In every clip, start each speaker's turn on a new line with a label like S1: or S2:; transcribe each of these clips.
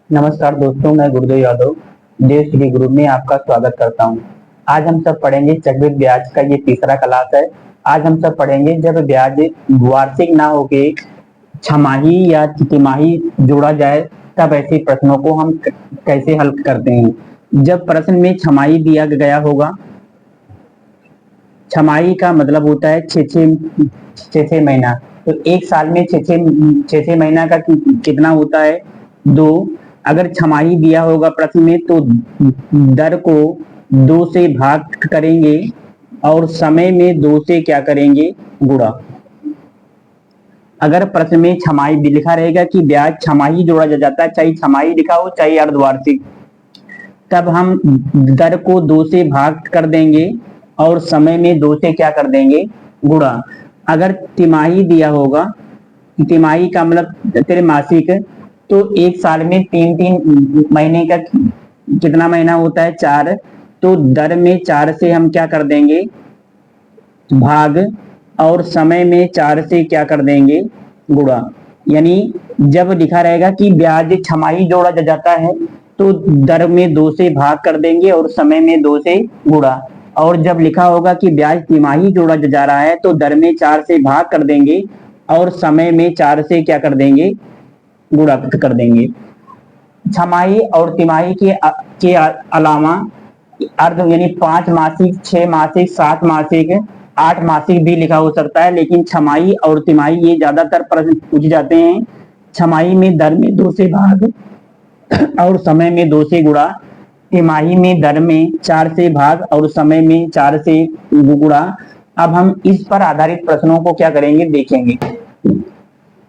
S1: नमस्कार दोस्तों, मैं गुरुदेव यादव देव श्री गुरु में आपका स्वागत करता हूं। आज हम सब पढ़ेंगे चक्रवृद्धि ब्याज का ये तीसरा क्लास है। आज हम सब पढ़ेंगे जब ब्याज वार्षिक ना होके छमाही या तिमाही जोड़ा जाए तब ऐसे प्रश्नों को हम कैसे हल करते हैं। जब प्रश्न में छमाही दिया गया होगा, छमाही का मतलब होता है छः महीना। तो एक साल में छः महीना का कितना होता है? 2। अगर छमाही दिया होगा प्रश्न में तो दर को 2 से भाग करेंगे और समय में 2 से क्या करेंगे? गुणा। अगर प्रश्न में छमाही भी लिखा रहेगा कि ब्याज छमाही जोड़ा जाता है, चाहे छमाही लिखा हो चाहे अर्धवार्षिक, तब हम दर को 2 से भाग कर देंगे और समय में 2 से क्या कर देंगे? गुणा। अगर तिमाही दिया होगा, तिमाही का मतलब त्रैमासिक, तो एक साल में 3 महीने का कितना महीना होता है? 4। तो दर में 4 से हम क्या कर देंगे? भाग, और समय में 4 से क्या कर देंगे? गुणा। यानी जब लिखा रहेगा कि ब्याज छमाही जोड़ा जाता है तो दर में 2 से भाग कर देंगे और समय में 2 से गुणा। और जब लिखा होगा कि ब्याज तिमाही जोड़ा जा रहा है तो दर में 4 से भाग कर देंगे और समय में 4 से क्या कर देंगे? गुणा कर देंगे। छमाही और तिमाही के अलावा अर्ध यानी 5 मासिक, 6 मासिक, 7 मासिक, 8 मासिक भी लिखा हो सकता है, लेकिन छमाही और तिमाही ये ज्यादातर प्रश्न पूछे जाते हैं। छमाही में दर में 2 से भाग और समय में 2 से गुणा, तिमाही में दर में 4 से भाग और समय में 4 से गुणा। अब हम इस पर आधारित प्रश्नों को क्या करेंगे? देखेंगे।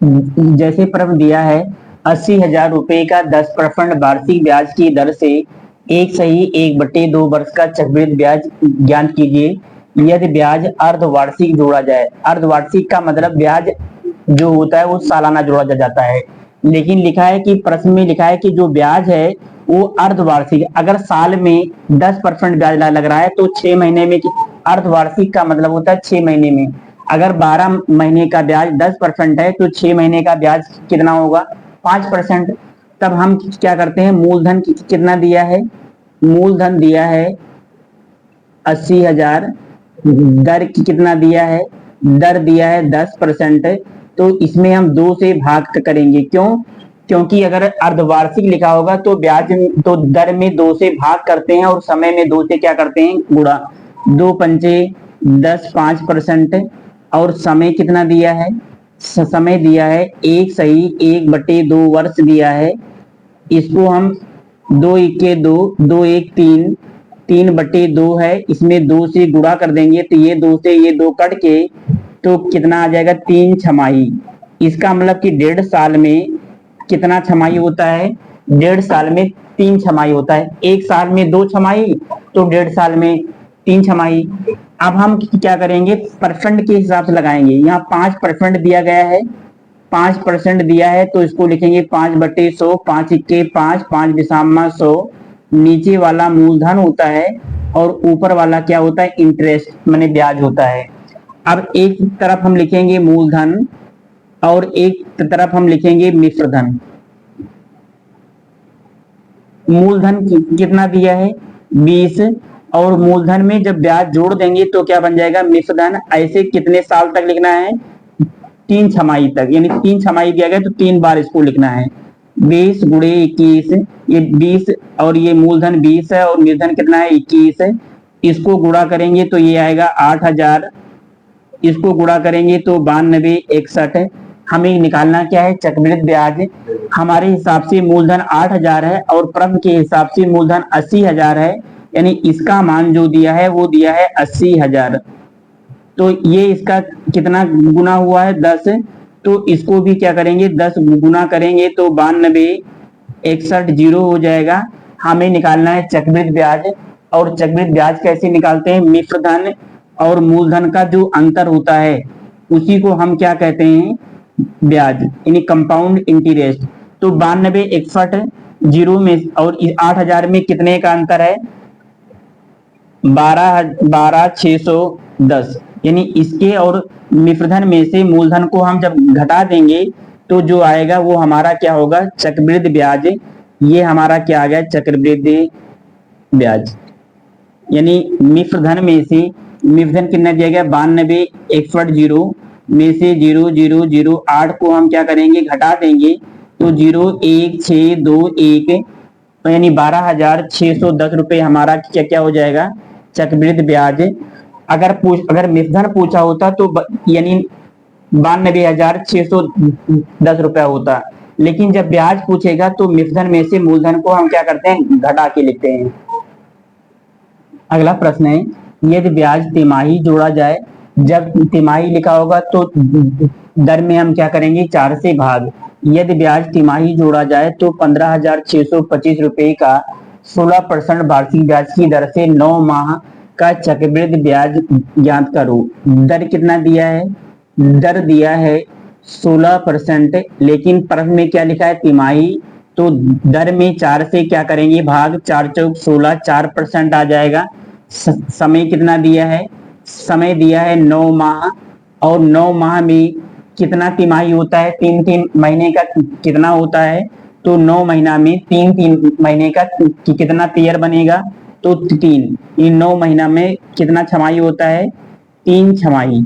S1: जैसे प्रश्न दिया है 80,000 रुपए का 10% वार्षिक ब्याज की दर से 1/2 वर्ष का चक्रवृद्धि ब्याज ज्ञात कीजिए यदि ब्याज अर्धवार्षिक जोड़ा जाए। अर्धवार्षिक का मतलब ब्याज जो होता है वो सालाना जोड़ा जाता है, लेकिन लिखा है कि प्रश्न में लिखा है कि जो ब्याज है वो अर्धवार्षिक। अगर साल में 10% ब्याज लग रहा है तो 6 महीने में, अर्धवार्षिक का मतलब होता है 6 महीने में। अगर 12 महीने का ब्याज 10% है तो 6 महीने का ब्याज कितना होगा? 5%। तब हम क्या करते हैं? मूलधन कितना दिया है? मूलधन दिया है 80,000, दर कितना दिया है? दर दिया है 10%। तो इसमें हम 2 से भाग करेंगे। क्यों? क्योंकि अगर अर्धवार्षिक लिखा होगा तो ब्याज तो दर में 2 से भाग करते हैं और समय में 2 से क्या करते हैं? गुणा। 2 पंचे 10, 5%। और समय कितना दिया है? समय दिया है 1/2 वर्ष दिया है। इसको हम 2 1 2, 2 1 3, 3/2 है, इसमें 2 से गुणा कर देंगे तो ये 2 से ये 2 कट के तो कितना आ जाएगा? 3 छमाही। इसका मतलब कि 1.5 साल में कितना छमाही होता है? 1.5 साल में 3 छमाही होता है। एक साल में 2 छमाही तो 1.5 साल में 3 छमाही। अब हम क्या करेंगे? परसेंट के हिसाब से लगाएंगे। यहाँ 5% दिया गया है, 5% दिया है तो इसको लिखेंगे 5/100, 5 1 5, 5 दिशामा 100। नीचे वाला मूलधन होता है और ऊपर वाला क्या होता है? इंटरेस्ट माने ब्याज होता है। अब एक तरफ हम लिखेंगे मूलधन और एक तरफ हम लिखेंगे मिश्रधन। मूलधन कितना दिया है? 20। और मूलधन में जब ब्याज जोड़ देंगे तो क्या बन जाएगा? मिश्रधन। ऐसे कितने साल तक लिखना है? 3 छमाही तक, यानी 3 छमाही दिया गया तो 3 बार इसको लिखना है। 20 गुणे 21, ये 20 और ये मूलधन 20 है और निर्धन कितना है? 21 है। इसको गुणा करेंगे तो ये आएगा 8,000। इसको गुणा करेंगे तो 92 61 है। हमें निकालना क्या है? चक्रवृद्धि ब्याज। हमारे हिसाब से मूलधन 8,000 है और प्रश्न के हिसाब से मूलधन 80,000 है, यानी इसका मान जो दिया है वो दिया है 80,000। तो ये इसका कितना गुना हुआ है? 10। तो इसको भी क्या करेंगे? 10 गुना करेंगे तो 92 61 जीरो हो जाएगा। हमें निकालना है चक्रवृद्धि ब्याज। और चक्रवृद्धि ब्याज कैसे निकालते हैं? मिश्रधन और मूलधन का जो अंतर होता है उसी को हम क्या कहते हैं? ब्याज, यानी कंपाउंड इंटरेस्ट। तो 92 61 जीरो में और 8,000 में कितने का अंतर है? 12,610। यानी इसके और मिश्रधन में से मूलधन को हम जब घटा देंगे तो जो आएगा वो हमारा क्या होगा? चक्रवृद्धि ब्याज ये हमारा क्या आ गया, चक्रवृद्धि ब्याज। यानी मिश्र धन में से मिश्र धन कितना दिया गया 92, 61 में से 0008 को हम क्या करेंगे, घटा देंगे तो 01621, यानी 12,610 रुपए हमारा क्या क्या हो जाएगा, चक्रवृद्धि ब्याज। अगर मिश्र धन पूछा होता तो यानी 92,610 रुपया होता, लेकिन जब ब्याज पूछेगा तो मिश्र धन में से मूलधन को हम क्या करते हैं, घटा के लिखते हैं। अगला प्रश्न है, यदि ब्याज तिमाही जोड़ा जाए, जब तिमाही लिखा होगा तो दर में हम क्या करेंगे, 4 से भाग। यदि ब्याज तिमाही जोड़ा जाए तो 15,625 रुपए का 16% वार्षिक ब्याज की दर से 9 माह का चक्रवृद्धि ब्याज ज्ञात करो। दर कितना दिया है, दर दिया है 16%, लेकिन प्रश्न में क्या लिखा है, तिमाही, तो दर में 4 से क्या करेंगे भाग, 4 चौक 16, 4% आ जाएगा। समय कितना दिया है, समय दिया है 9 माह, और 9 माह में कितना तिमाही होता है, 3 महीने का कितना होता है, तो 9 महीना में 3 महीने का कितना पेयर बनेगा, तो 3। इन 9 महीना में कितना छमाही होता है, 3 छमाही।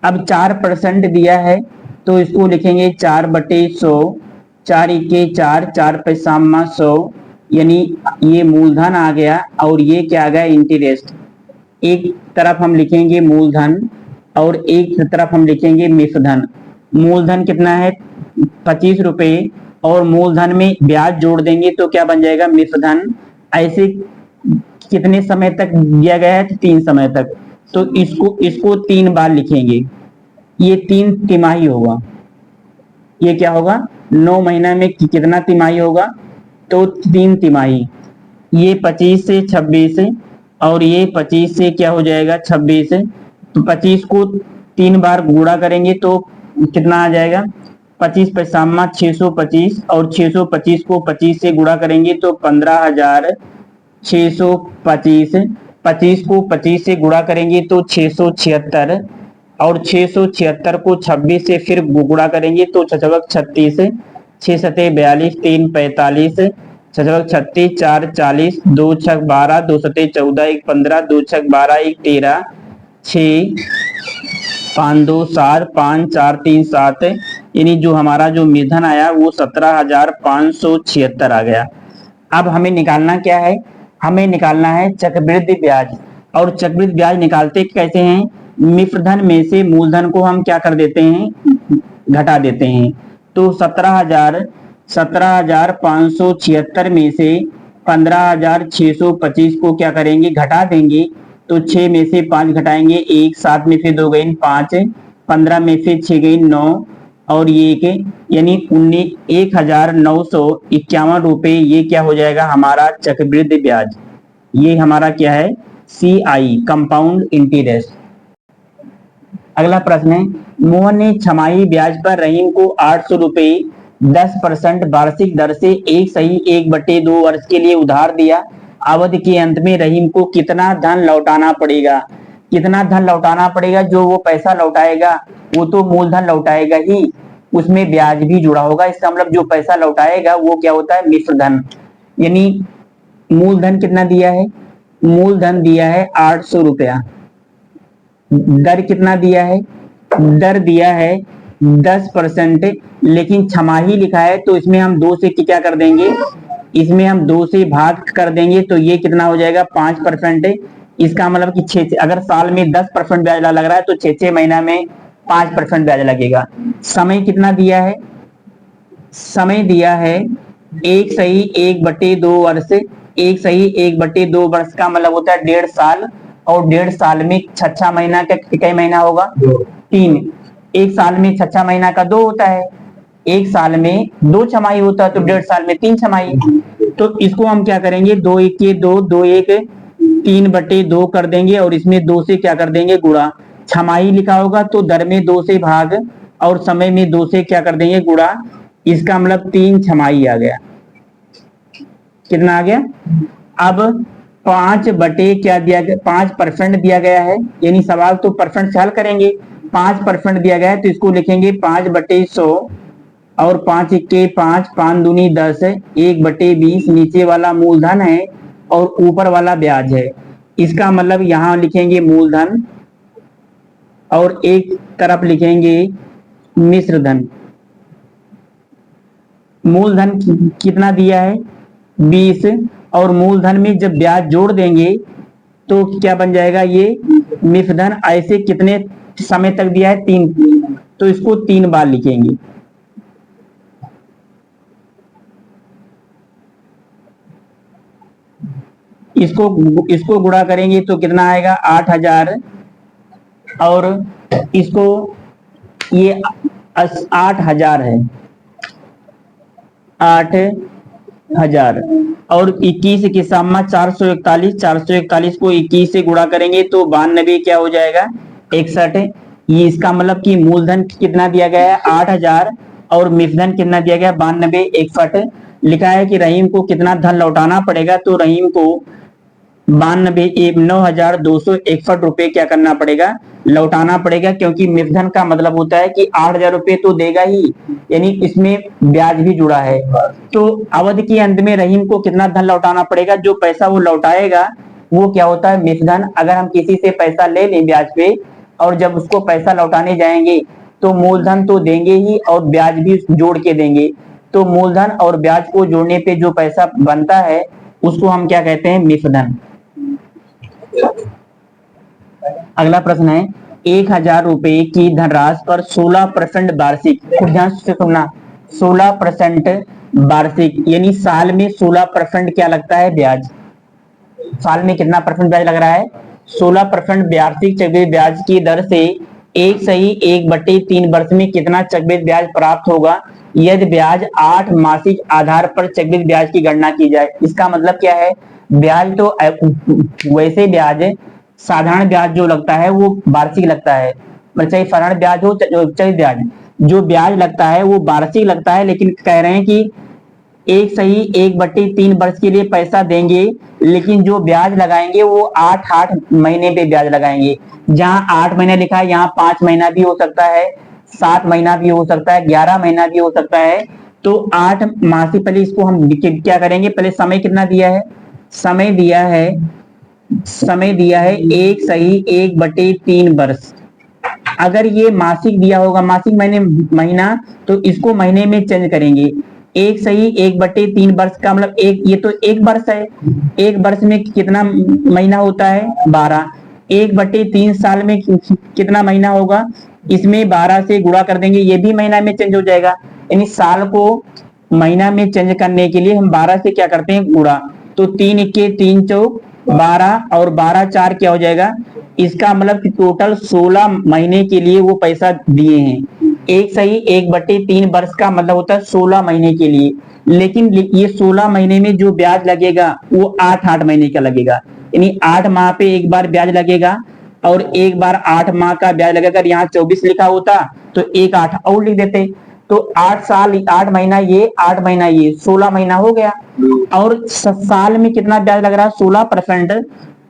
S1: अब 4% दिया है तो इसको लिखेंगे 4/100, 4 इक्के 4, 4 पैसामा 100, यानी ये मूलधन आ गया और ये क्या आ गया, इंटरेस्ट। एक तरफ हम लिखेंगे मूलधन और एक तरफ हम लिखेंगे मिश्र धन। मूलधन कितना है 25 रुपए, और मूलधन में ब्याज जोड़ देंगे तो क्या बन जाएगा, मिश्र धन। ऐसे कितने समय तक दिया गया है, 3 समय तक, तो इसको 3 बार लिखेंगे। ये 3 तिमाही होगा। ये क्या होगा, 9 महीना में कितना तिमाही होगा, तो 3 तिमाही। ये 25 से 26, और ये 25 से क्या हो जाएगा, 26। तो 25 को 3 बार गुणा करेंगे तो कितना आ जाएगा, 25 पैसामा 625, और 625 को 25 से गुणा करेंगे तो 15,625। 25 को 25 से गुणा करेंगे तो 676, और 676 को 26 से फिर गुणा करेंगे तो 36, 6 सते 42, 3 45, 36, 4 40, 2 6 12, 2 सते 14, 1 15, 2 6 12, 1 13, 6 5 2 7, 5 4 3 7, यानी जो हमारा जो मूलधन आया वो 17,576 आ गया। अब हमें निकालना क्या है, हमें निकालना है चक्रवृद्धि ब्याज। और चक्रवृद्धि ब्याज निकालते कैसे हैं, मिश्र धन में से मूलधन को हम क्या कर देते हैं, घटा देते हैं। तो 17,576 में से 15,625 को क्या करेंगे, घटा देंगे। तो 6 में से 5 घटाएंगे 1, 7 में से 2 गई 5, 15 में से 6 गई 9, और ये के यानी 1,951 रुपए, ये क्या हो जाएगा हमारा चक्रवृद्धि ब्याज। ये हमारा क्या है, CI, कंपाउंड इंटरेस्ट। अगला प्रश्न है, मोहन ने छमाही ब्याज पर रहीम को 800 रुपए 10% वार्षिक दर से 1/2 वर्ष के लिए उधार दिया। अवधि के अंत में रहीम को कितना धन लौटाना पड़ेगा, कितना धन लौटाना पड़ेगा, जो वो पैसा लौटाएगा वो तो मूलधन लौटाएगा ही, उसमें ब्याज भी जुड़ा होगा। इसका मतलब जो पैसा लौटाएगा वो क्या होता है, मिश्र धन। यानी मूलधन कितना दिया है, मूलधन दिया है 800 रुपया। दर कितना दिया है, दर दिया है 10%, लेकिन छमाही लिखा है तो इसमें हम 2 से क्या कर देंगे, इसमें हम 2 से भाग कर देंगे तो ये कितना हो जाएगा 5%। इसका मतलब कि 6, अगर साल में 10% ब्याज लग रहा है तो 6 महीना में 5% ब्याज लगेगा। समय कितना दिया है, समय दिया है 1/2 वर्ष। 1/2 वर्ष का मतलब होता है 1.5 साल, और 1.5 साल में 6 महीना का कई महीना होगा, 3। एक साल में 6 महीना का 2 होता है, एक साल में 2 छमाही होता है, तो 1.5 साल में 3 छमाही। तो इसको हम क्या करेंगे, 2 1 2, 2 1 3/2 कर देंगे, और इसमें 2 से क्या कर देंगे गुणा। छमाही लिखा होगा तो दर में 2 से भाग, और समय में 2 से क्या कर देंगे गुणा। इसका मतलब 3 छमाही आ गया। कितना आ गया, अब 5 क्या दिया गया, 5% दिया गया है, यानी सवाल तो परसेंट से हल करेंगे। 5% दिया गया है तो इसको लिखेंगे 5/100, और 5 इक्के 5, 5 दूनी 10, 1/20 नीचे वाला मूलधन है और ऊपर वाला ब्याज है। इसका मतलब यहां लिखेंगे मूलधन और एक तरफ लिखेंगे मिश्रधन। मूलधन कितना दिया है 20, और मूलधन में जब ब्याज जोड़ देंगे तो क्या बन जाएगा ये मिश्रधन। ऐसे कितने समय तक दिया है 3, तो इसको 3 बार लिखेंगे। इसको गुणा करेंगे तो कितना आएगा 8000, और इसको ये 8000 है 8000, और 21 के सामने 441, 441 को 21 से गुणा करेंगे तो 92 क्या हो जाएगा 61। ये इसका मतलब कि मूलधन कितना दिया गया है 8000 और मिश्रधन कितना दिया गया 92, 61। लिखा है कि रहीम को कितना धन लौटाना पड़ेगा, तो रहीम को 92,9,261 रुपए क्या करना पड़ेगा लौटाना पड़ेगा, क्योंकि मिश्रधन का मतलब होता है कि 8000 रुपए तो देगा ही, यानी इसमें ब्याज भी जुड़ा है। तो अवधि के अंत में रहीम को कितना धन लौटाना पड़ेगा, जो पैसा वो लौटाएगा वो क्या होता है मिश्रधन। अगर हम किसी से पैसा ले लें ब्याज पे और जब उसको पैसा लौटाने जाएंगे तो मूलधन तो देंगे ही और ब्याज भी जोड़ के देंगे, तो मूलधन और ब्याज को जोड़ने पे जो पैसा बनता है उसको हम क्या कहते हैं मिश्रधन। अगला प्रश्न है 1000 रुपए की धनराशि पर 16% वार्षिक, ध्यान से सुनना 16% वार्षिक, यानी साल में 16% क्या लगता है ब्याज। साल में कितना परसेंट ब्याज लग रहा है 16% वार्षिक चक्रवृद्धि ब्याज की दर से 1/3 वर्ष में कितना चक्रवृद्धि ब्याज प्राप्त होगा यदि ब्याज 8 मासिक आधार पर चक्रवृद्धि ब्याज की गणना की जाए। इसका मतलब क्या है, ब्याज तो वैसे ब्याज साधारण ब्याज जो लगता है वो वार्षिक लगता है, चाहे साधारण ब्याज हो चाहे ब्याज, जो ब्याज लगता है वो वार्षिक लगता है, लेकिन कह रहे हैं कि 1/3 वर्ष के लिए पैसा देंगे, लेकिन जो ब्याज लगाएंगे वो 8 महीने पे ब्याज लगाएंगे। जहां 8 महीना लिखा है यहाँ 5 महीना भी हो सकता है, 7 महीना भी हो सकता है, 11 महीना भी हो सकता है। तो 8 मासिक, पहले इसको हम क्या करेंगे, पहले समय कितना दिया है, समय दिया है 1/3 वर्ष। अगर ये मासिक दिया होगा मासिक महीना, तो इसको महीने में चेंज करेंगे। 1/3 वर्ष का मतलब ये तो एक वर्ष है, एक वर्ष में कितना महीना होता है 12। 1/3 साल में कितना महीना होगा, इसमें 12 से गुणा कर देंगे, ये भी महीना में चेंज हो जाएगा। यानी साल को महीना में चेंज करने के लिए हम 12 से क्या करते हैं गुणा, तो 3 इक्के 3 चौक 12 और 12 4 क्या हो जाएगा। इसका मतलब कि टोटल 16 महीने के लिए वो पैसा दिए हैं। 1/3 वर्ष का मतलब होता है 16 महीने के लिए, लेकिन ये 16 महीने में जो ब्याज लगेगा वो 8 महीने का लगेगा, यानी 8 माह पे एक बार ब्याज लगेगा और एक बार 8 माह का ब्याज लगेगा। अगर यहाँ 24 लिखा होता तो एक 8 और लिख देते, तो 8 साल 8 महीना ये 8 महीना ये 16 महीना हो गया। और साल में कितना ब्याज लग रहा है 16%,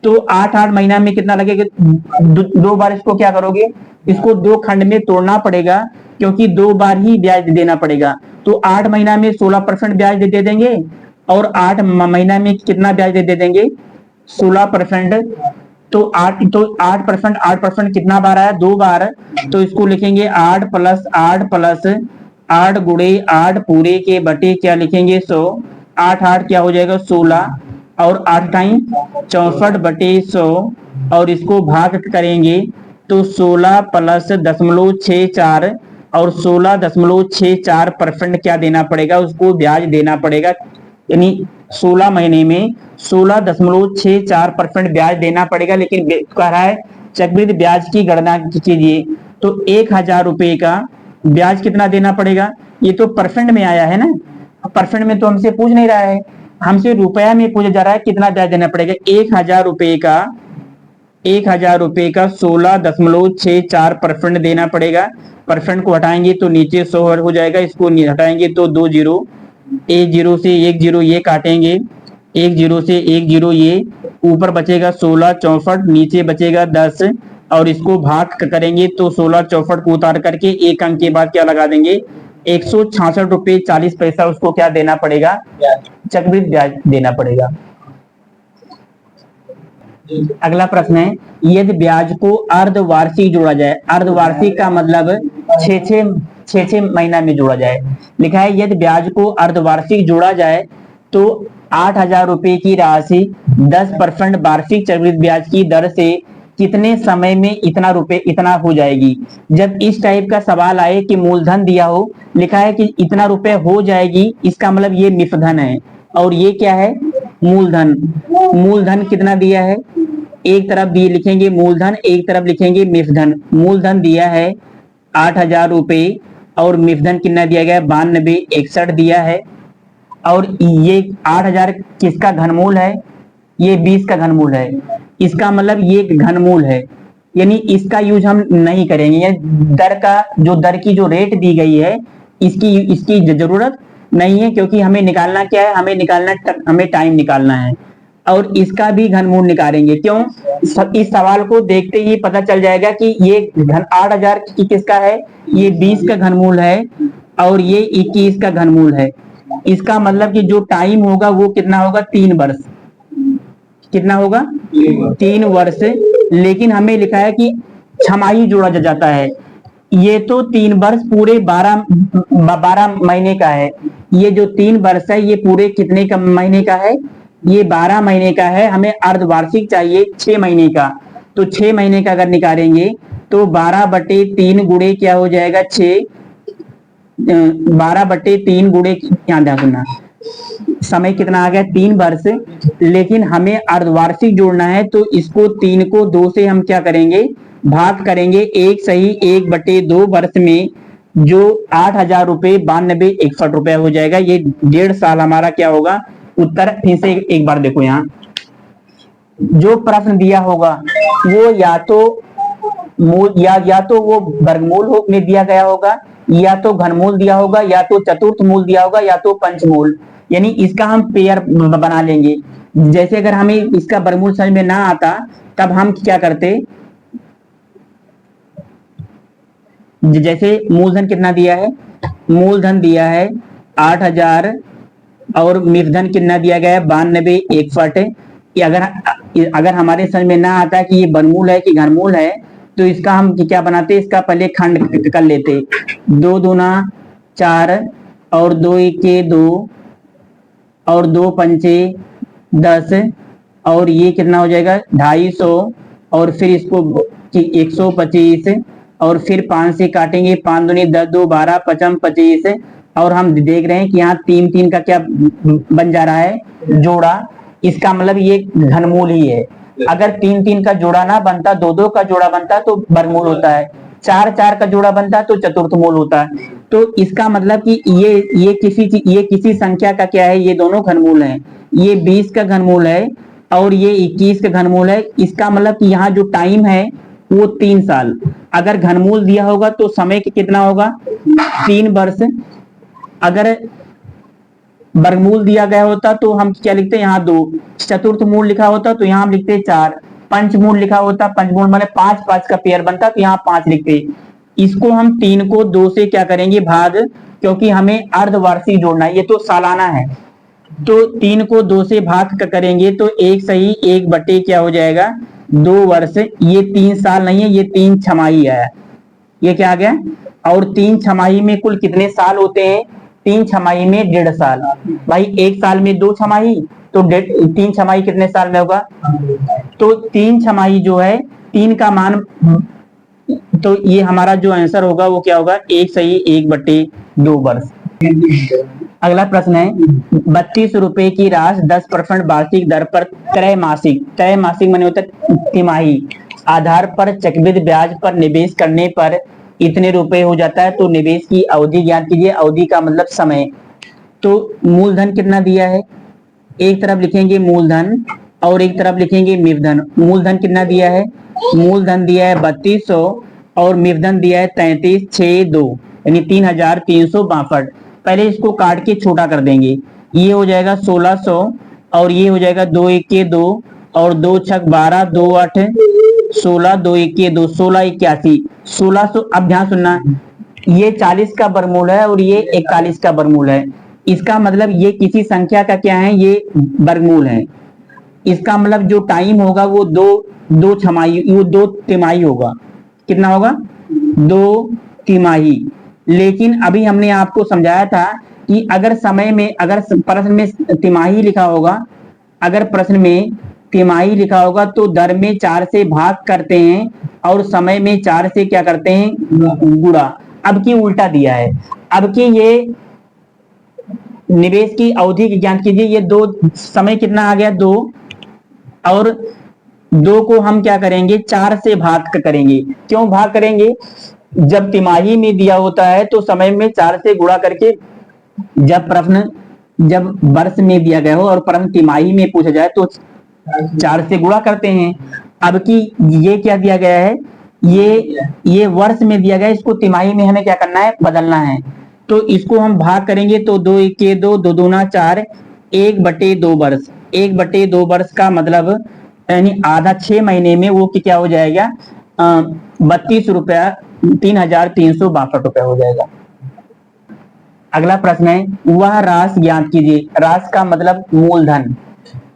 S1: तो 8 महीना में कितना लगेगा, दो बार इसको क्या करोगे, इसको 2 खंड में तोड़ना पड़ेगा, क्योंकि 2 बार ही ब्याज देना पड़ेगा। तो 8 महीना में 16% ब्याज दे देंगे और 8 महीना में कितना ब्याज दे देंगे 16%। तो 8% कितना बार आया 2 बार, तो इसको लिखेंगे 8 प्लस 8 प्लस 8 गुणे 8 पूरे के बटे क्या लिखेंगे 100। 8 क्या हो जाएगा 16 और 8 टाइम 64/100, और इसको भाग करेंगे तो 16 प्लस 0.64 और 16.64% क्या देना पड़ेगा, उसको ब्याज देना पड़ेगा। यानी 16 महीने में 16.64% ब्याज देना पड़ेगा। लेकिन कह रहा है चक्रवृद्धि ब्याज की गणना कीजिए, तो 1000 रुपए का ब्याज कितना देना पड़ेगा, ये तो परसेंट में आया है ना, परसेंट में तो हमसे पूछ नहीं रहा है, हमसे रुपया में पूछा जा रहा है कितना ब्याज देना पड़ेगा। 1000 रुपए का 16.64% देना पड़ेगा। परसेंट को हटाएंगे तो नीचे 100 हो जाएगा, इसको हटाएंगे तो 2 जीरो, 1 जीरो से 1 जीरो ये काटेंगे, 1 जीरो से 1 जीरो ये, ऊपर बचेगा 16 64, नीचे बचेगा 10, और इसको भाग करेंगे तो 16 64 को उतार करके एक अंक के बाद क्या लगा देंगे ₹166.40 उसको क्या देना पड़ेगा, चक्रवृद्धि ब्याज देना पड़ेगा। अगला प्रश्न है, यदि ब्याज को अर्धवार्षिक जोड़ा जाए, अर्धवार्षिक का मतलब छह छह महीना में जोड़ा जाए। लिखा है यदि ब्याज को अर्धवार्षिक जोड़ा जाए तो 8,000 रुपए की राशि 10% वार्षिक चक्रवृद्धि ब्याज की दर से कितने समय में इतना हो जाएगी। जब इस टाइप का सवाल आए कि मूलधन दिया हो, लिखा है कि इतना रुपए हो जाएगी, इसका मतलब ये निफधन है और ये क्या है, मूलधन। मूलधन कितना दिया है, एक तरफ दिए लिखेंगे मूलधन, एक तरफ लिखेंगे मिफधन। मूलधन दिया है 8,000 रुपए और मिफधन कितना दिया गया है, 9261 दिया है। और ये 8,000 किसका घनमूल है, ये 20 का घनमूल है। इसका मतलब ये घनमूल है, यानी इसका यूज हम नहीं करेंगे। दर की जो रेट दी गई है इसकी जरूरत नहीं है, क्योंकि हमें निकालना क्या है, हमें टाइम निकालना है और इसका भी घनमूल निकालेंगे। क्यों, इस सवाल को देखते ही पता चल जाएगा कि ये 8,000 किसका है, ये 20 का घनमूल है और ये 21 का घनमूल है। इसका मतलब कि जो टाइम होगा वो कितना होगा, 3 वर्ष। कितना होगा, 3 वर्ष। लेकिन हमें लिखा है कि छमाही जोड़ा जाता है। ये तो 3 वर्ष पूरे 12 महीने का है। ये जो 3 वर्ष है ये पूरे कितने का महीने का है, ये 12 महीने का है। हमें अर्धवार्षिक चाहिए 6 महीने का, तो 6 महीने का अगर निकालेंगे तो 12/3 गुणे क्या हो जाएगा, 6। 12/3 गुणे, यहाँ ध्यान सुनना, समय कितना आ गया, 3 वर्ष। लेकिन हमें अर्धवार्षिक जोड़ना है तो इसको 3 को 2 से हम क्या करेंगे, भाग करेंगे। 1/2 वर्ष में जो 8,000 रुपए 9261 रुपए हो जाएगा। ये 1.5 साल हमारा क्या होगा उत्तर। फिर से एक बार देखो, यहाँ जो प्रश्न दिया होगा वो या तो वो वर्गमूल में दिया गया होगा, या तो घनमूल दिया होगा, या तो चतुर्थ मूल दिया होगा, या तो पंचमूल। यानी इसका हम पेयर बना लेंगे। जैसे अगर हमें इसका वर्गमूल समझ में ना आता तब हम क्या करते, जैसे मूलधन कितना दिया है, मूलधन दिया है 8,000 और मिफधन कितना दिया गया है, 9261। अगर हमारे समझ में ना आता कि ये वर्गमूल है कि घनमूल है तो इसका हम क्या बनाते, इसका पहले खंड कर लेते। 2 दूना 4 और 2 एके 2 और 2 पंचे 10 और ये कितना हो जाएगा 250 और फिर इसको 125 और फिर 5 से काटेंगे, 5 दूनी 10, 2 12, 5 25। और हम देख रहे हैं कि यहाँ 3 का क्या बन जा रहा है, जोड़ा। इसका मतलब ये घनमूल ही है। अगर 3 का जोड़ा ना बनता, 2 का जोड़ा बनता तो वर्गमूल होता है, 4 का जोड़ा बनता तो चतुर्थ मूल होता है। तो इसका मतलब कि ये किसी संख्या का क्या है, ये दोनों घनमूल हैं। ये 20 का घनमूल है और ये 21 का घनमूल है। इसका मतलब कि यहाँ जो टाइम है वो 3 साल। अगर घनमूल दिया होगा तो समय कितना होगा, 3 वर्ष। अगर वर्गमूल दिया गया होता तो हम क्या लिखते हैं, यहाँ 2। चतुर्थ मूल लिखा होता तो यहाँ हम लिखते 4। पंचमूल लिखा होता, पंचमूल माने 5 का पेयर बनता तो यहाँ 5 लिखते। इसको हम 3 को 2 से क्या करेंगे, भाग, क्योंकि हमें अर्धवार्षिक जोड़ना है, ये तो सालाना है। तो 3 को 2 से भाग करेंगे तो 1 सही 1 बटे क्या हो जाएगा, 2 वर्ष। ये 3 साल नहीं है, ये 3 छमाही है। ये क्या आ गया, और 3 छमाही में कुल कितने साल होते हैं, 3 छमाही में 1.5 साल। भाई 1 साल में 2 छमाही, तो 3 छमाही कितने साल में होगा, तो 3 छमाही जो है 3 का मान, तो ये हमारा जो आंसर होगा वो क्या होगा, 1 सही 1/2 वर्ष। अगला प्रश्न है, 32 रुपए की राशि 10% वार्षिक दर पर त्रैमासिक माने होता है तिमाही आधार पर चक्रवृद्धि ब्याज पर निवेश करने पर इतने रुपए हो जाता है। तो निवेश की अवधि ज्ञात कीजिए। अवधि का मतलब समय। तो मूलधन कितना दिया है, एक तरफ लिखेंगे मूलधन और एक तरफ लिखेंगे मिफधन। मूलधन कितना दिया है, मूलधन दिया है 3200 और मिफधन दिया है 3362 यानी 3362। पहले इसको काट के छोटा कर देंगे। ये हो जाएगा 1600 और ये हो जाएगा 2 एके 2 और 2 छक 12, 2 8 16, 2 एके 2 16 81 1600। अब ध्यान सुनना, ये 40 का वर्गमूल है और ये 41 का वर्गमूल है। इसका मतलब ये किसी संख्या का क्या है, ये वर्गमूल है। इसका मतलब जो टाइम होगा वो दो दो छमाही, वो 2 तिमाही होगा। कितना होगा? 2 तिमाही। लेकिन अभी हमने आपको समझाया था कि अगर समय में, अगर प्रश्न में तिमाही लिखा होगा, अगर प्रश्न में तिमाही लिखा होगा तो दर में 4 से भाग करते हैं और समय में 4 से क्या करते हैं, गुणा। अब की उल्टा दिया है। अब की ये निवेश की अवधि की ज्ञात कीजिए। ये 2 समय कितना आ गया, 2, और 2 को हम क्या करेंगे, 4 से भाग करेंगे। क्यों भाग करेंगे? जब तिमाही में दिया होता है तो समय में 4 से गुणा करके, जब वर्ष में दिया गया हो और प्रश्न तिमाही में पूछा जाए तो 4 से गुणा करते हैं। अब की ये क्या दिया गया है, ये वर्ष में दिया गया है, इसको तिमाही में हमें क्या करना है, बदलना है। तो इसको हम भाग करेंगे तो 2 1 2, 2 दूना 4, 1/2 वर्ष। 1/2 वर्ष का मतलब यानी आधा, 6 महीने में वो क्या हो जाएगा, 32 रुपया, 3362 रुपया हो जाएगा। अगला प्रश्न है, वह राशि ज्ञात कीजिए। राशि का मतलब मूलधन,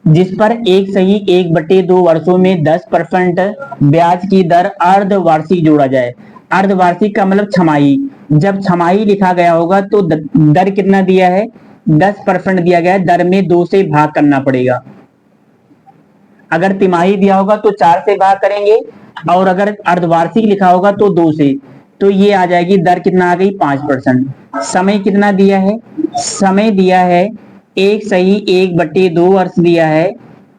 S1: जिस पर एक सही 1/2 वर्षों में 10% ब्याज की दर अर्धवार्षिक जोड़ा जाए। अर्धवार्षिक का मतलब छमाही। जब छमाही लिखा गया होगा तो दर कितना दिया है, 10% दिया गया है। दर में 2 से भाग करना पड़ेगा। अगर तिमाही दिया होगा तो 4 से भाग करेंगे, और अगर अर्धवार्षिक लिखा होगा तो 2 से। तो ये आ जाएगी दर कितना आ गई, 5%। समय कितना दिया है, समय दिया है एक सही 1/2 वर्ष दिया है।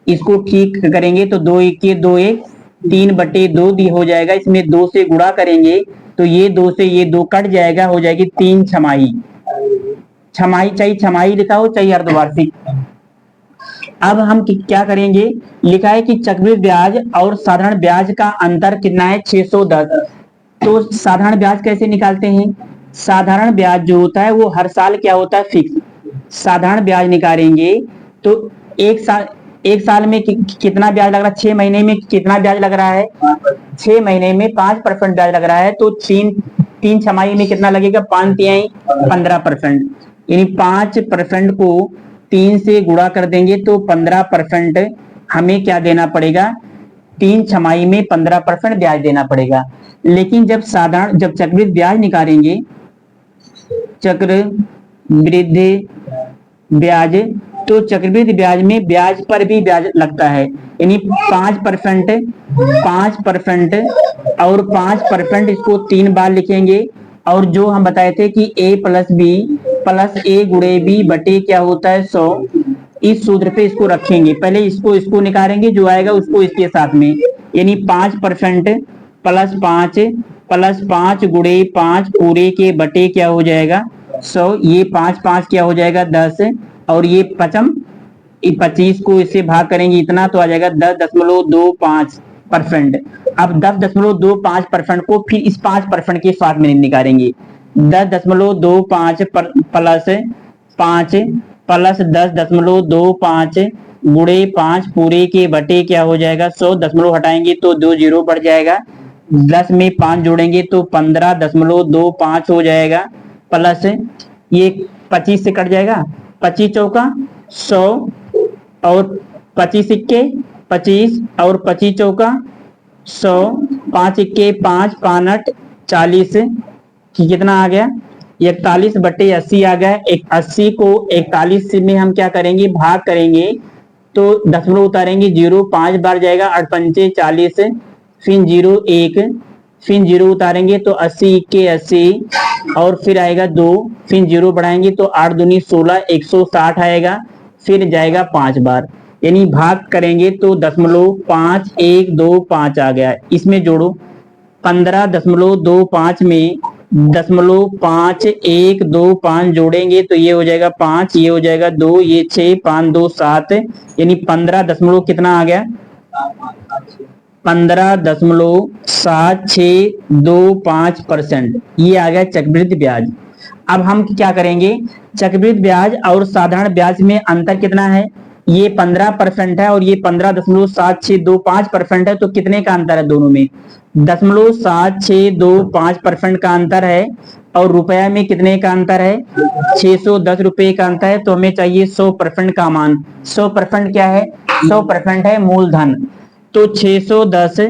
S1: इसको ठीक करेंगे तो 2 1 2 1, 3/2 दी हो जाएगा। इसमें 2 से गुणा करेंगे तो ये 2 से ये 2 कट जाएगा, हो जाएगी 3 छमाही। छमाही चाहिए, छमाही लिखा हो चाहिए अर्धवार्षिक। अब हम क्या करेंगे, लिखा है कि चक्रवृद्धि ब्याज और साधारण ब्याज का अंतर कितना है, 610। तो साधारण ब्याज कैसे निकालते हैं? साधारण ब्याज जो होता है वो हर साल क्या होता है, फिक्स। साधारण ब्याज निकालेंगे तो एक साल में कितना ब्याज लग रहा है, 6 महीने में कितना ब्याज लग रहा है, 6 महीने में 5% ब्याज लग रहा है। तो 3 छमाही में कितना लगेगा, 5 तिहाई 15%। यानी 5% को 3 से गुणा कर देंगे तो 15% हमें क्या देना पड़ेगा, 3 छमाही में 15% ब्याज देना पड़ेगा। लेकिन जब चक्रवृद्धि ब्याज निकालेंगे, चक्रवृद्धि ब्याज, तो चक्रवृद्धि ब्याज में ब्याज पर भी ब्याज लगता है। यानी 5% और 5%, इसको 3 बार लिखेंगे। और जो हम बताए थे कि a + b + a × b बटे क्या होता है, 100। इस सूत्र पे इसको रखेंगे। पहले इसको निकालेंगे, जो आएगा उसको इसके साथ में। यानी 5% + 5 + 5 × 5 पूरे के बटे क्या हो जाएगा, 100। ये 5 5 क्या हो जाएगा, 10। और ये 25 को इससे भाग करेंगे, इतना तो आ जाएगा 10.25%। अब 10.25% को फिर इस 5% के साथ में निकालेंगे। 10.25 + 5 + 10.25 × 5 पूरे के बटे क्या हो जाएगा, 100। दशमलव हटाएंगे तो 2 0 बढ़ जाएगा। 10 में 5 जोड़ेंगे तो 15.25 हो जाएगा। प्लस ये 25 से कट जाएगा, 25 चौका 100, और 25 इक्के 25, और 25 चौका 100, 5 इक्के 5, 5 8 40 कि कितना आ गया, 41/80 आ गया। 80 को 41 में हम क्या करेंगे, भाग करेंगे तो दशमलव उतारेंगे, 0 5 बार जाएगा, 8 पंचे 40, फिर 0 1, फिर 0 उतारेंगे तो 80 इक्के 80, और फिर आएगा 2, फिर 0 बढ़ाएंगे तो 8 दूनी 16, 160 आएगा। फिर जाएगा 5 बार, यानी भाग करेंगे तो 0.5125 आ गया। इसमें जोड़ो, 15.25 में 0.5125 जोड़ेंगे तो ये हो जाएगा 5, ये हो जाएगा 2, ये 6, 5 2 7, यानी 15 कितना आ गया, 15.7625%। ये आ गया चक्रवृद्धि ब्याज। अब हम क्या करेंगे, चक्रवृद्धि ब्याज और साधारण ब्याज में अंतर कितना है, ये 15% है और ये 15.7625% है, तो कितने का अंतर है दोनों में? 0.7625% का अंतर है। और रुपया में कितने का अंतर है? 610 रुपए का अंतर है। तो हमें चाहिए 100% का मान। 100% क्या है? 100% है मूलधन। तो 610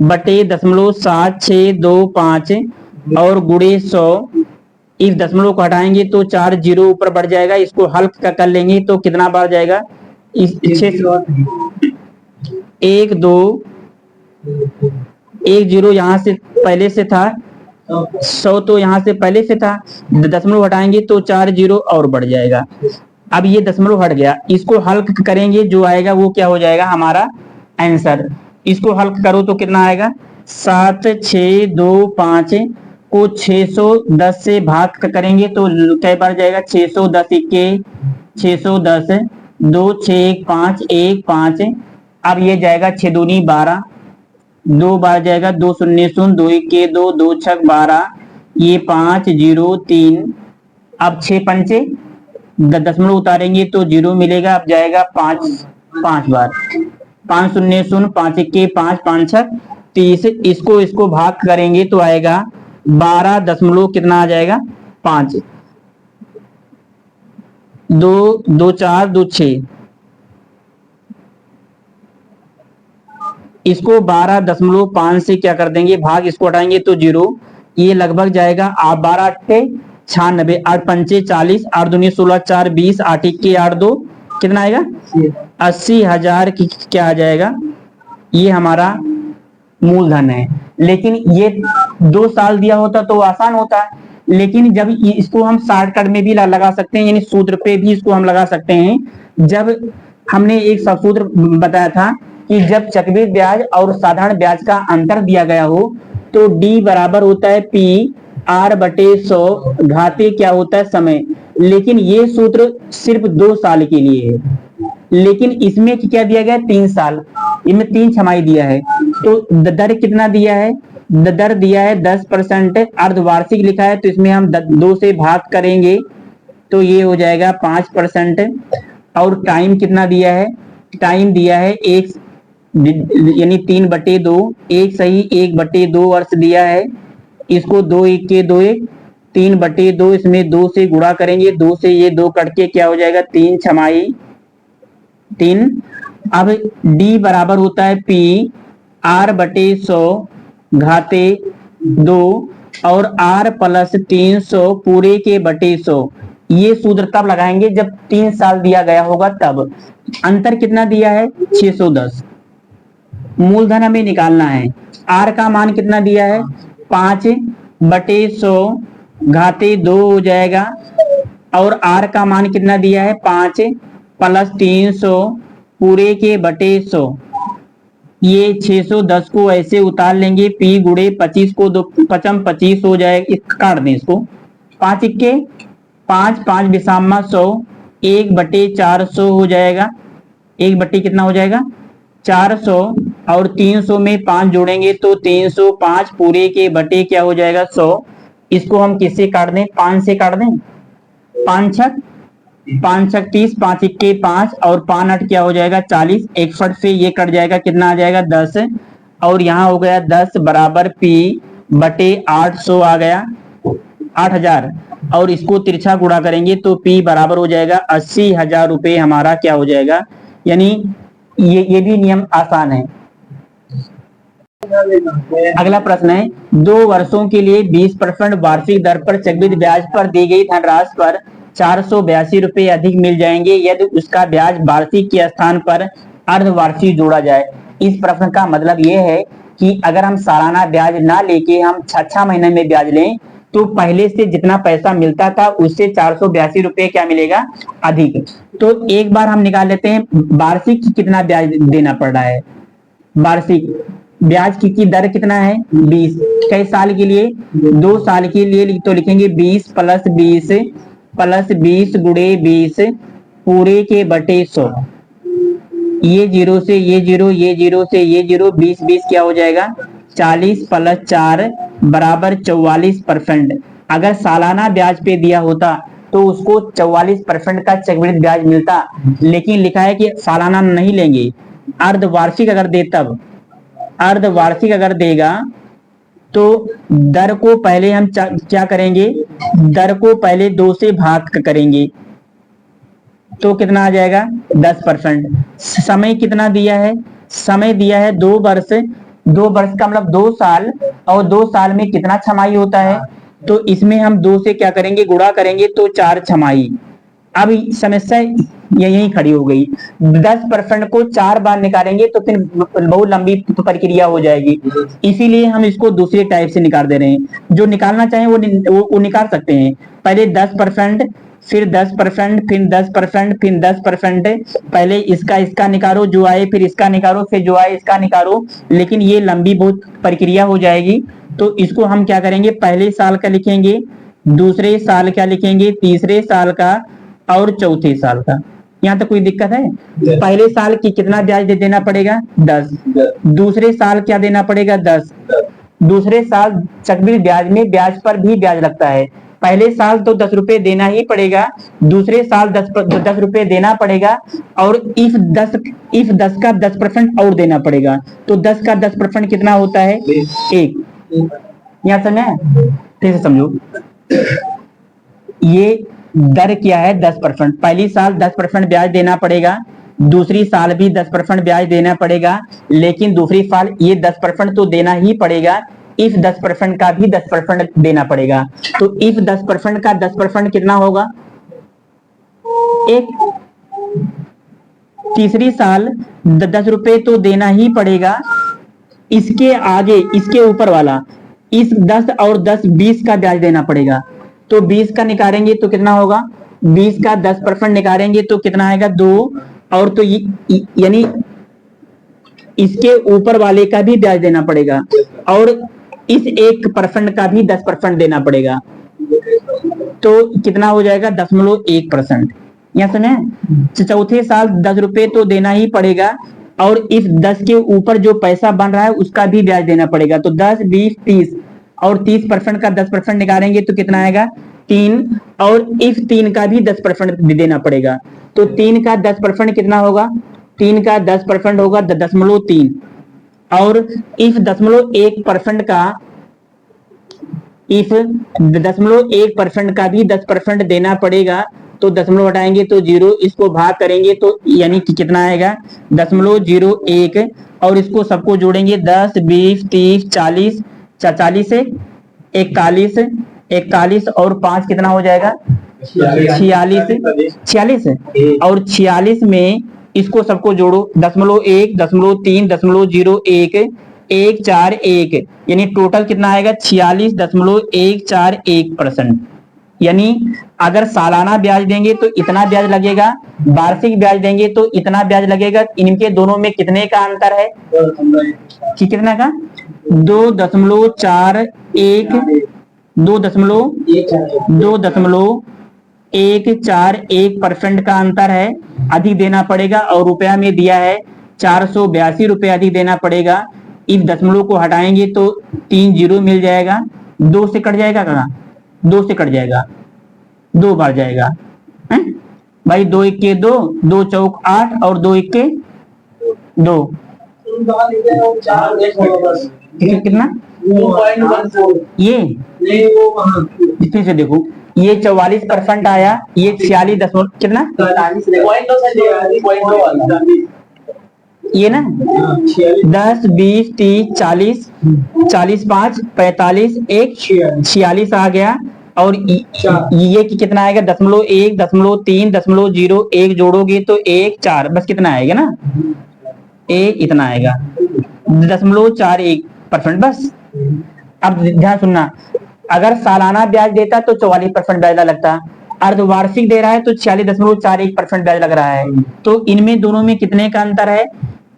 S1: बटे 0.7625 और गुणे 100, इस दशमलव को हटाएंगे तो 4 जीरो ऊपर बढ़ जाएगा। इसको हल्का कर लेंगे तो कितना बढ़ जाएगा? इस 1 2 1 जीरो यहाँ से पहले से था, 100 तो यहाँ से पहले से था, दशमलव हटाएंगे तो 4 जीरो और बढ़ जाएगा। अब ये दशमलव हट गया, इसको हल करेंगे, जो आएगा वो क्या हो जाएगा? हमारा आंसर। इसको हल करो तो कितना आएगा? 7625 को 610 से भाग करेंगे तो क्या बढ़ जाएगा? 610 इक्के 610, 2 6 1 5 1 5। अब ये जाएगा 6 दूनी 12, 2 बार जाएगा, 2 शून्य शून्य, 2 इक्के 2, 2 छक 12, ये 5 0 3। अब 6 पंचे दशमलव उतारेंगे तो 0 मिलेगा। अब जाएगा 5 बार, 5 शून्य शून्य, 5 इक्के 5, 5 छक 30। इसको भाग करेंगे तो आएगा 12 दशमलव कितना आ जाएगा? 5। 2 2 4 2 6। इसको 12.5 से क्या कर देंगे? भाग, इसको हटाएंगे तो 0। ये लगभग जाएगा आप 12 अट्ठे 96, 8 पंचे 40, 8 दूनी 16, 4 20, 8 इक्के 8 2, कितना आएगा? 80,000 की क्या आ जाएगा? ये हमारा मूलधन है। लेकिन ये 2 साल दिया होता तो आसान होता है, लेकिन जब इसको हम शॉर्टकट में भी लगा सकते हैं, यानी सूत्र पे भी इसको हम लगा सकते हैं। जब हमने एक सूत्र बताया था कि जब चक्रवृद्धि ब्याज और साधारण ब्याज का अंतर दिया गया हो तो डी बराबर होता है पी आर बटे 100 घाते क्या होता है? समय। लेकिन ये सूत्र सिर्फ 2 साल के लिए है, लेकिन इसमें क्या दिया गया? 3 साल, इनमें 3 छमाही दिया है। तो दर कितना दिया है? दर दिया है 10%, अर्धवार्षिक लिखा है तो इसमें हम 2 से भाग करेंगे तो ये हो जाएगा 5%। और टाइम कितना दिया है? टाइम दिया है 1, यानी 3/2, 1 सही 1/2 वर्ष दिया है। इसको 2 1 के 2 1, 3/2, इसमें 2 से गुणा करेंगे, 2 से ये 2 कट के क्या हो जाएगा? 3 छमाही 3। अब डी बराबर होता है पी आर बटे 100 घाते 2 और आर प्लस 300 पूरे के बटे 100। ये सूत्र तब लगाएंगे जब 3 साल दिया गया होगा तब। अंतर कितना दिया है? 610। मूलधन हमें निकालना है। आर का मान कितना दिया है? 5/100 घाते 2 हो जाएगा। और आर का मान कितना दिया है? 5 प्लस 300 पूरे के बटे 100। ये 610 को ऐसे उतार लेंगे, पी गुड़े 25 को 2 पचम 25 हो जाएगा, काट दें इसको। 5 इक्के 5, 5 बिसामा 100, 1/400 हो जाएगा। 1 कितना हो जाएगा? 400 और 300 में 5 जोड़ेंगे तो 305 पूरे के बटे क्या हो जाएगा? 100। इसको हम किससे काट दें? 5 से काट दें। 5 छक 30, 5 इक्के 5 और 5 8 क्या हो जाएगा? 40। 61 से ये कट जाएगा, कितना आ जाएगा? 10। और यहाँ हो गया 10 बराबर पी बटे 800 आ गया, 8000। और इसको तिरछा गुणा करेंगे तो पी बराबर हो जाएगा 80,000 रुपए हमारा क्या हो जाएगा? यानी ये भी नियम आसान है। अगला प्रश्न है, 2 वर्षों के लिए 20% वार्षिक दर पर चक्रवृद्धि ब्याज पर दी गई धनराशि पर 482 रुपए अधिक मिल जाएंगे यदि उसका ब्याज वार्षिक के स्थान पर अर्धवार्षिक जोड़ा जाए। इस प्रश्न का मतलब ये है कि अगर हम सालाना ब्याज ना लेके हम 6 महीने में ब्याज लें तो पहले से जितना पैसा मिलता था उससे 482 रुपए क्या मिलेगा? अधिक। तो एक बार हम निकाल लेते हैं वार्षिक कितना ब्याज देना पड़ रहा है। वार्षिक ब्याज की दर कितना है? 20। कई साल के लिए? 2 साल के लिए तो लिखेंगे 20 प्लस 20 गुणे 20 पूरे के बटे 100। ये 0 से ये 0, ये 0 से ये 0, 20 20 क्या हो जाएगा? 40 प्लस 4 बराबर 44%। अगर सालाना ब्याज पे दिया होता तो उसको 44% का चक्रवृद्धि ब्याज मिलता, लेकिन लिखा है कि सालाना नहीं लेंगे, अर्धवार्षिक अगर दे तब, अर्धवार्षिक अगर देगा तो दर को पहले हम क्या करेंगे, दर को पहले 2 से भाग करेंगे तो कितना आ जाएगा 10%। समय कितना दिया है, समय दिया है 2 वर्ष, 2 वर्ष का मतलब 2 साल, और 2 साल में कितना छमाही होता है, तो इसमें हम 2 से क्या करेंगे, गुणा करेंगे तो 4 छमाही। अब समस्या यही खड़ी हो गई, 10% को 4 बार निकालेंगे तो फिर बहुत लंबी प्रक्रिया हो जाएगी, इसीलिए हम इसको दूसरे टाइप से निकाल दे रहे हैं। जो निकालना चाहें वो निकाल सकते हैं, पहले 10%, फिर 10%, फिर 10%, फिर 10%, पहले इसका निकालो जो आए, फिर इसका निकालो, फिर जो आए इसका निकालो, लेकिन ये लंबी बहुत प्रक्रिया हो जाएगी। तो इसको हम क्या करेंगे, पहले साल का लिखेंगे, दूसरे साल का लिखेंगे, तीसरे साल का और चौथे साल का। यहाँ तक कोई दिक्कत है? पहले साल की कितना ब्याज देना पड़ेगा 10, दूसरे साल क्या देना पड़ेगा 10, दूसरे साल चक्रवृद्धि ब्याज में ब्याज पर भी ब्याज लगता है, पहले साल तो 10 रुपए देना ही पड़ेगा, दूसरे साल 10 रुपए देना पड़ेगा, और इफ 10 का 10% और देना पड़ेगा, तो 10 का 10% कितना होता है 1। यहाँ समझे, फिर से समझो, ये दर क्या है 10%, पहली साल 10% ब्याज देना पड़ेगा, दूसरी साल भी 10% ब्याज देना पड़ेगा, लेकिन दूसरी साल ये 10% तो देना ही पड़ेगा, इफ 10% का भी 10% देना पड़ेगा। तो इफ 10% का 10% कितना होगा 1। तीसरी साल 10 रुपए तो देना ही पड़ेगा, इसके आगे इसके ऊपर वाला इस 10 और 10 20 का ब्याज देना पड़ेगा, तो 20 का निकालेंगे तो कितना होगा, 20 का 10% निकालेंगे तो कितना आएगा 2, और तो यानी इसके ऊपर वाले का भी ब्याज देना पड़ेगा, और इस 1% का भी 10% देना पड़ेगा, तो कितना हो जाएगा 0.1%। यहाँ समझे, चौथे साल 10 रुपए तो देना ही पड़ेगा, और इस 10 के ऊपर जो पैसा बन रहा है उसका भी ब्याज देना पड़ेगा, तो 10 20 30, और 30% का 10% निकालेंगे तो कितना आएगा 3, और इफ 3 का भी 10% देना पड़ेगा, तो 3 का 10% कितना होगा, 3 का 10% होगा 0.3, और इफ 0.1% का, इफ 0.1% का भी 10% देना पड़ेगा, तो 0 हटाएंगे तो 0, इसको भाग करेंगे तो यानी कि कितना आएगा 0.01, और इसको सबको जोड़ेंगे 10 20 30 40, 40 से 41, 41 और 5 कितना हो जाएगा 46, और 46 में इसको सबको जोड़ो 0.1 0.3 0.01 141, यानी टोटल कितना आएगा 46.141%। यानी अगर सालाना ब्याज देंगे तो इतना ब्याज लगेगा, वार्षिक ब्याज देंगे तो इतना ब्याज लगेगा, इनके दोनों में कितने का अंतर है कि कितना का 2.141% का अंतर है, अधिक देना पड़ेगा, और रुपया में दिया है 482 रुपये अधिक देना पड़ेगा। इस दशमलव को हटाएंगे तो 3 जीरो मिल जाएगा, 2 से कट जाएगा, कहा 2 से कट जाएगा, 2 बार जाएगा है? भाई 2 1 2, 2 चौक 8 और 2 1 2, कितना ये इसमें से देखो, ये 44% आया, ये 46 दशमलव कितना ये ना 10 20 30 40 40 5 45 1 46 आ गया, और ये कितना आएगा 0.1 0.3 0.01 जोड़ोगे तो 1 4, बस कितना आएगा ना इतना आएगा 0.41%, बस। अब ध्यान सुनना, अगर सालाना ब्याज देता तो 44% ब्याज लगता, अर्धवार्षिक दे रहा है तो 46.41% ब्याज लग रहा है, तो इनमें दोनों में कितने का अंतर है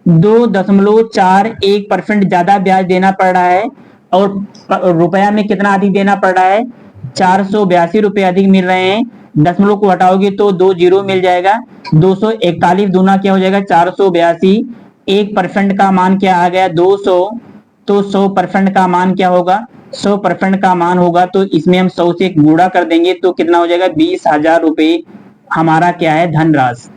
S1: 2.41% ज्यादा ब्याज देना पड़ रहा है, और रुपया में कितना अधिक देना पड़ रहा है 482 रुपये अधिक मिल रहे हैं। दशमलव को हटाओगे तो 2 जीरो मिल जाएगा, 241 दूना क्या हो जाएगा 482, 1% का मान क्या आ गया 200, तो 100% का मान क्या होगा 100% का मान होगा तो इसमें हम 100 से गुणा कर देंगे तो कितना हो जाएगा, 20,000 रुपए हमारा क्या है, धनराशि।